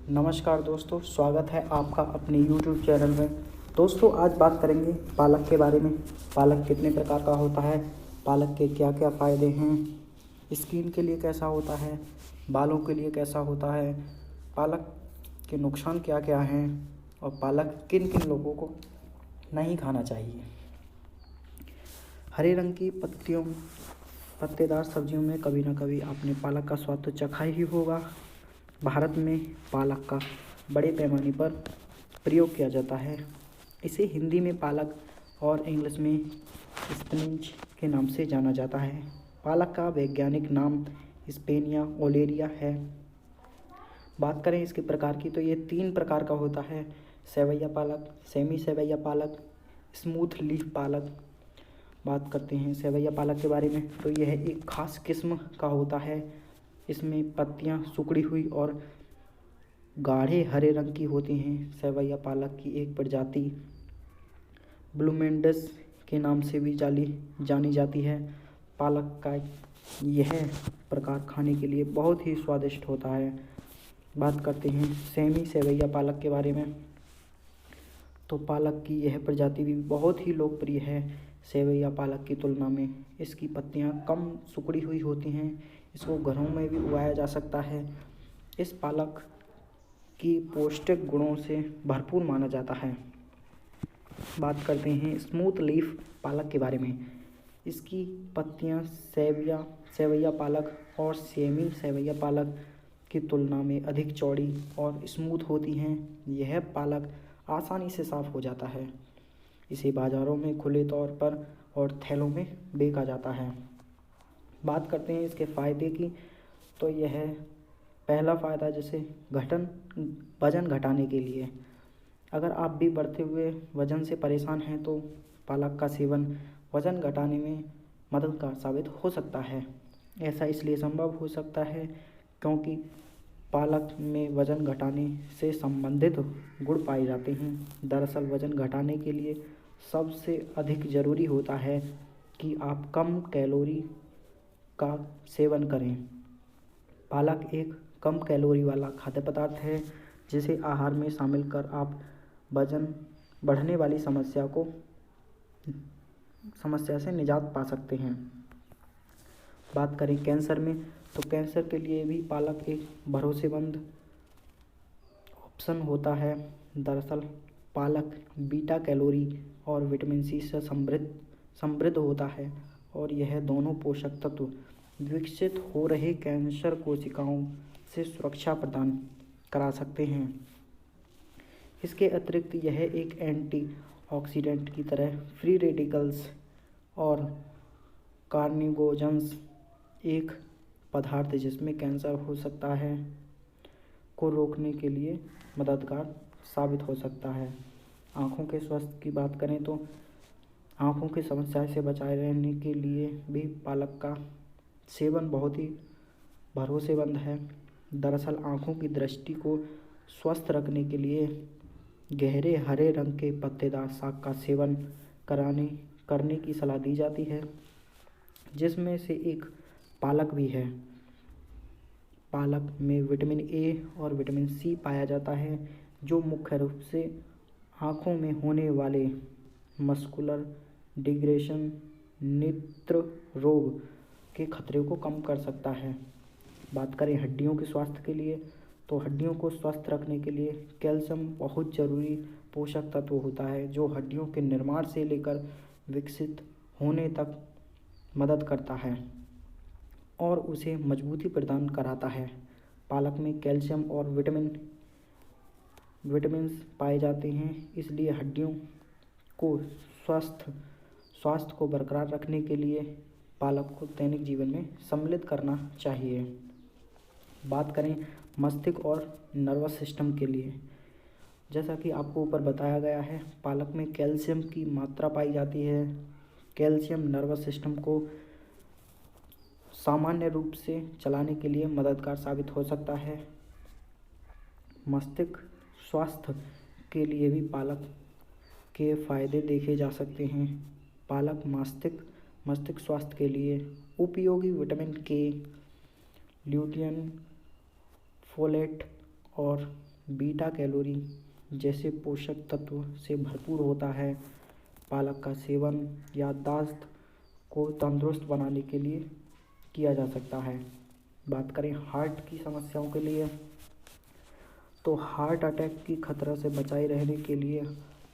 नमस्कार दोस्तों, स्वागत है आपका अपने YouTube चैनल में। दोस्तों, आज बात करेंगे पालक के बारे में। पालक कितने प्रकार का होता है, पालक के क्या क्या फ़ायदे हैं, स्किन के लिए कैसा होता है, बालों के लिए कैसा होता है, पालक के नुकसान क्या क्या हैं और पालक किन किन लोगों को नहीं खाना चाहिए। हरे रंग की पत्तेदार सब्जियों में कभी ना कभी आपने पालक का स्वाद तो चखा ही होगा। भारत में पालक का बड़े पैमाने पर प्रयोग किया जाता है। इसे हिंदी में पालक और इंग्लिश में स्पिनच के नाम से जाना जाता है। पालक का वैज्ञानिक नाम स्पेनिया ओलेरिया है। बात करें इसके प्रकार की तो ये 3 प्रकार का होता है: सेवैया पालक, सेमी सेवैया पालक, स्मूथ लीफ पालक। बात करते हैं सेवैया पालक के बारे में तो यह एक खास किस्म का होता है। इसमें पत्तियां सुकड़ी हुई और गाढ़े हरे रंग की होती हैं। सेवैया पालक की एक प्रजाति ब्लूमेंडस के नाम से भी जानी जाती है। पालक का यह प्रकार खाने के लिए बहुत ही स्वादिष्ट होता है। बात करते हैं सेमी सेवैया पालक के बारे में तो पालक की यह प्रजाति भी बहुत ही लोकप्रिय है। सेवैया पालक की तुलना में इसकी पत्तियां कम सुकड़ी हुई होती हैं। इसको घरों में भी उगाया जा सकता है। इस पालक की पौष्टिक गुणों से भरपूर माना जाता है। बात करते हैं स्मूथ लीफ पालक के बारे में। इसकी पत्तियां सेवैया पालक और सेमी सेवैया पालक की तुलना में अधिक चौड़ी और स्मूथ होती हैं। यह पालक आसानी से साफ़ हो जाता है। इसे बाज़ारों में खुले तौर पर और थैलों में बेचा जाता है। बात करते हैं इसके फ़ायदे की तो यह पहला फ़ायदा जैसे वज़न घटाने के लिए। अगर आप भी बढ़ते हुए वज़न से परेशान हैं तो पालक का सेवन वज़न घटाने में मददगार साबित हो सकता है। ऐसा इसलिए संभव हो सकता है क्योंकि पालक में वज़न घटाने से संबंधित गुण पाए जाते हैं। दरअसल वज़न घटाने के लिए सबसे अधिक ज़रूरी होता है कि आप कम कैलोरी का सेवन करें। पालक एक कम कैलोरी वाला खाद्य पदार्थ है जिसे आहार में शामिल कर आप वज़न बढ़ने वाली समस्या से निजात पा सकते हैं। बात करें कैंसर में तो कैंसर के लिए भी पालक एक भरोसेमंद ऑप्शन होता है। दरअसल पालक बीटा कैलोरी और विटामिन सी से समृद्ध होता है और यह दोनों पोषक तत्व विकसित हो रहे कैंसर कोशिकाओं से सुरक्षा प्रदान करा सकते हैं। इसके अतिरिक्त यह एक एंटीऑक्सीडेंट की तरह फ्री रेडिकल्स और कार्निगोजन्स एक पदार्थ जिसमें कैंसर हो सकता है को रोकने के लिए मददगार साबित हो सकता है। आँखों के स्वास्थ्य की बात करें तो आँखों की समस्या से बचाए रहने के लिए भी पालक का सेवन बहुत ही भरोसेमंद है। दरअसल आँखों की दृष्टि को स्वस्थ रखने के लिए गहरे हरे रंग के पत्तेदार साग का सेवन करने की सलाह दी जाती है, जिसमें से एक पालक भी है। पालक में विटामिन ए और विटामिन सी पाया जाता है जो मुख्य रूप से आँखों में होने वाले मस्कुलर डिग्रेशन नेत्र रोग के खतरे को कम कर सकता है। बात करें हड्डियों के स्वास्थ्य के लिए तो हड्डियों को स्वस्थ रखने के लिए कैल्शियम बहुत ज़रूरी पोषक तत्व होता है जो हड्डियों के निर्माण से लेकर विकसित होने तक मदद करता है और उसे मजबूती प्रदान कराता है। पालक में कैल्शियम और विटामिन्स पाए जाते हैं, इसलिए हड्डियों को स्वास्थ्य को बरकरार रखने के लिए पालक को दैनिक जीवन में सम्मिलित करना चाहिए। बात करें मस्तिष्क और नर्वस सिस्टम के लिए, जैसा कि आपको ऊपर बताया गया है, पालक में कैल्शियम की मात्रा पाई जाती है। कैल्शियम नर्वस सिस्टम को सामान्य रूप से चलाने के लिए मददगार साबित हो सकता है। मस्तिष्क स्वास्थ्य के लिए भी पालक के फायदे देखे जा सकते हैं। पालक मस्तिष्क स्वास्थ्य के लिए उपयोगी विटामिन के, ल्यूटियन, फोलेट और बीटा कैलोरी जैसे पोषक तत्व से भरपूर होता है। पालक का सेवन याददाश्त को तंदुरुस्त बनाने के लिए किया जा सकता है। बात करें हार्ट की समस्याओं के लिए, तो हार्ट अटैक की खतरा से बचाए रहने के लिए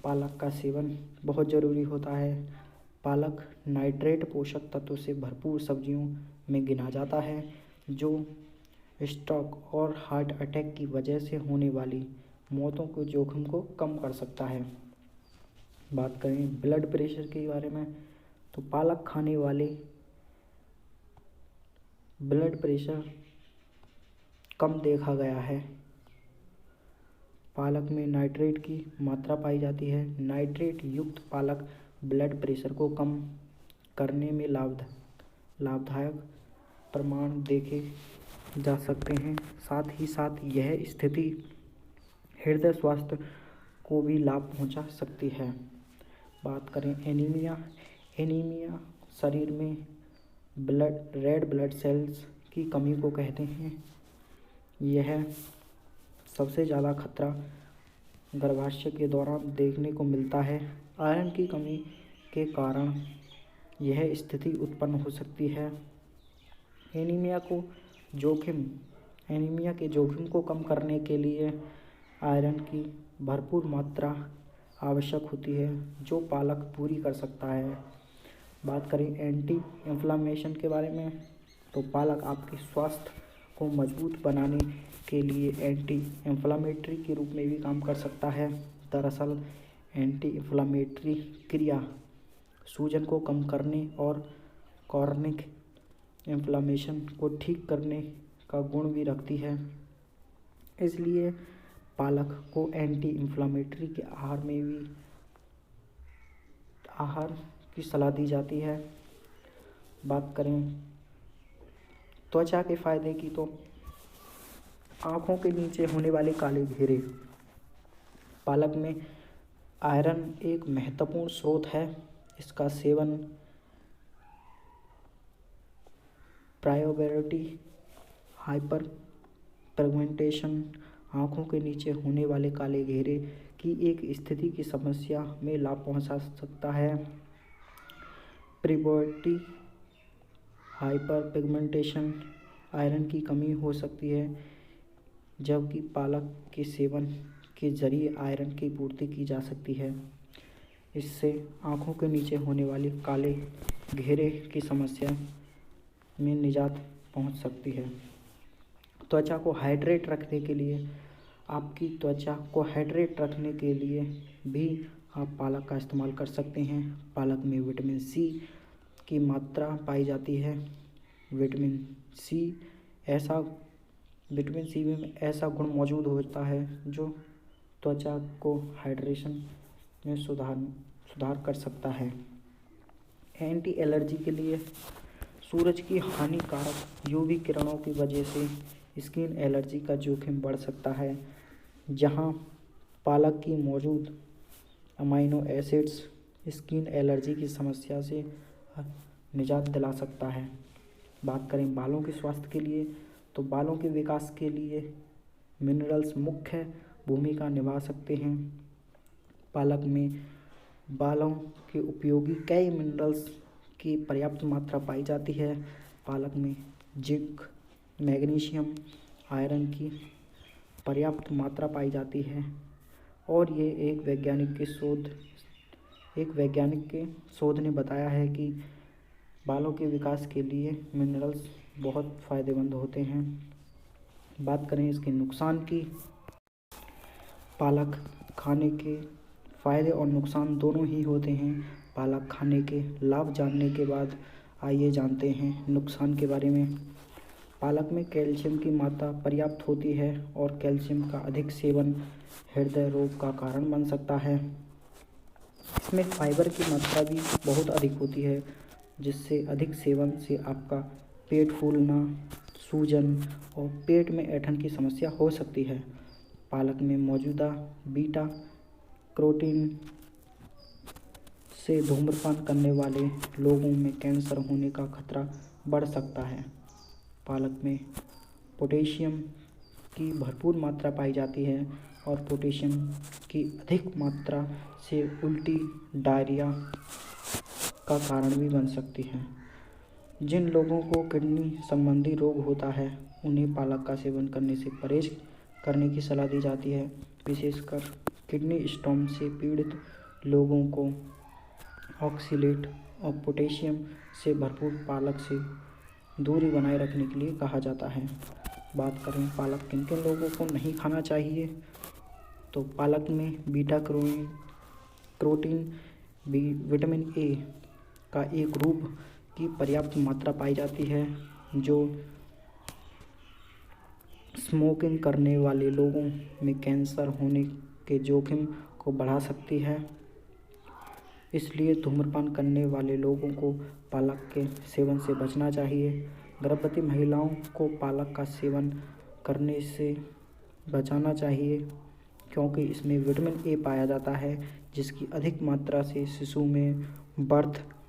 पालक का सेवन बहुत ज़रूरी होता है। पालक नाइट्रेट पोषक तत्व से भरपूर सब्जियों में गिना जाता है, जो स्ट्रोक और हार्ट अटैक की वजह से होने वाली मौतों के जोखिम को कम कर सकता है। बात करें ब्लड प्रेशर के बारे में, तो पालक खाने वाले ब्लड प्रेशर कम देखा गया है। पालक में नाइट्रेट की मात्रा पाई जाती है। नाइट्रेट युक्त पालक ब्लड प्रेशर को कम करने में लाभदायक प्रमाण देखे जा सकते हैं। साथ ही साथ यह स्थिति हृदय स्वास्थ्य को भी लाभ पहुंचा सकती है। बात करें एनीमिया शरीर में रेड ब्लड सेल्स की कमी को कहते हैं। यह सबसे ज़्यादा खतरा गर्भाशय के दौरान देखने को मिलता है। आयरन की कमी के कारण यह स्थिति उत्पन्न हो सकती है। एनीमिया के जोखिम को कम करने के लिए आयरन की भरपूर मात्रा आवश्यक होती है, जो पालक पूरी कर सकता है। बात करें एंटी इन्फ्लामेशन के बारे में, तो पालक आपके स्वास्थ्य को मजबूत बनाने के लिए एंटी इन्फ्लामेटरी के रूप में भी काम कर सकता है। दरअसल एंटी इन्फ्लामेटरी क्रिया सूजन को कम करने और कॉर्निक इन्फ्लामेशन को ठीक करने का गुण भी रखती है। इसलिए पालक को एंटी इन्फ्लामेटरी के आहार की सलाह दी जाती है। बात करें त्वचा के फायदे की, तो आँखों के नीचे होने वाले काले घेरे। पालक में आयरन एक महत्वपूर्ण स्रोत है। इसका सेवन प्रायोरिटी हाइपर पिगमेंटेशन, आँखों के नीचे होने वाले काले घेरे की एक स्थिति की समस्या में लाभ पहुंचा सकता है। प्रीपुबर्टी हाइपर पिगमेंटेशन आयरन की कमी हो सकती है, जबकि पालक के सेवन के जरिए आयरन की पूर्ति की जा सकती है। इससे आँखों के नीचे होने वाले काले घेरे की समस्या में निजात पहुंच सकती है। त्वचा को हाइड्रेट रखने के लिए आपकी त्वचा को हाइड्रेट रखने के लिए भी आप पालक का इस्तेमाल कर सकते हैं। पालक में विटामिन सी की मात्रा पाई जाती है। विटामिन सी में ऐसा गुण मौजूद होता है जो त्वचा को हाइड्रेशन में सुधार कर सकता है। एंटी एलर्जी के लिए सूरज की हानिकारक यूवी किरणों की वजह से स्किन एलर्जी का जोखिम बढ़ सकता है, जहां पालक की मौजूद अमाइनो एसिड्स स्किन एलर्जी की समस्या से निजात दिला सकता है। बात करें बालों के स्वास्थ्य के लिए, तो बालों के विकास के लिए मिनरल्स मुख्य भूमिका निभा सकते हैं। पालक में बालों के उपयोगी कई मिनरल्स की पर्याप्त मात्रा पाई जाती है। पालक में जिंक, मैग्नीशियम, आयरन की पर्याप्त मात्रा पाई जाती है और ये एक वैज्ञानिक के शोध ने बताया है कि बालों के विकास के लिए मिनरल्स बहुत फ़ायदेमंद होते हैं। बात करें इसके नुकसान की, पालक खाने के फ़ायदे और नुकसान दोनों ही होते हैं। पालक खाने के लाभ जानने के बाद आइए जानते हैं नुकसान के बारे में। पालक में कैल्शियम की मात्रा पर्याप्त होती है और कैल्शियम का अधिक सेवन हृदय रोग का कारण बन सकता है। इसमें फाइबर की मात्रा भी बहुत अधिक होती है, जिससे अधिक सेवन से आपका पेट फूलना, सूजन और पेट में ऐंठन की समस्या हो सकती है। पालक में मौजूदा बीटा कैरोटीन से धूम्रपान करने वाले लोगों में कैंसर होने का खतरा बढ़ सकता है। पालक में पोटेशियम की भरपूर मात्रा पाई जाती है और पोटेशियम की अधिक मात्रा से उल्टी, डायरिया का कारण भी बन सकती है। जिन लोगों को किडनी संबंधी रोग होता है उन्हें पालक का सेवन करने से परहेज करने की सलाह दी जाती है। विशेषकर किडनी स्टोन से पीड़ित लोगों को ऑक्सलेट और पोटेशियम से भरपूर पालक से दूरी बनाए रखने के लिए कहा जाता है। बात करें पालक किन किन लोगों को नहीं खाना चाहिए, तो पालक में बीटा कैरोटीन विटामिन ए का एक रूप की पर्याप्त मात्रा पाई जाती है जो स्मोकिंग करने वाले लोगों में कैंसर होने के जोखिम को बढ़ा सकती है। इसलिए धूम्रपान करने वाले लोगों को पालक के सेवन से बचना चाहिए। गर्भवती महिलाओं को पालक का सेवन करने से बचाना चाहिए क्योंकि इसमें विटामिन ए पाया जाता है जिसकी अधिक मात्रा से शिशु में बर्थ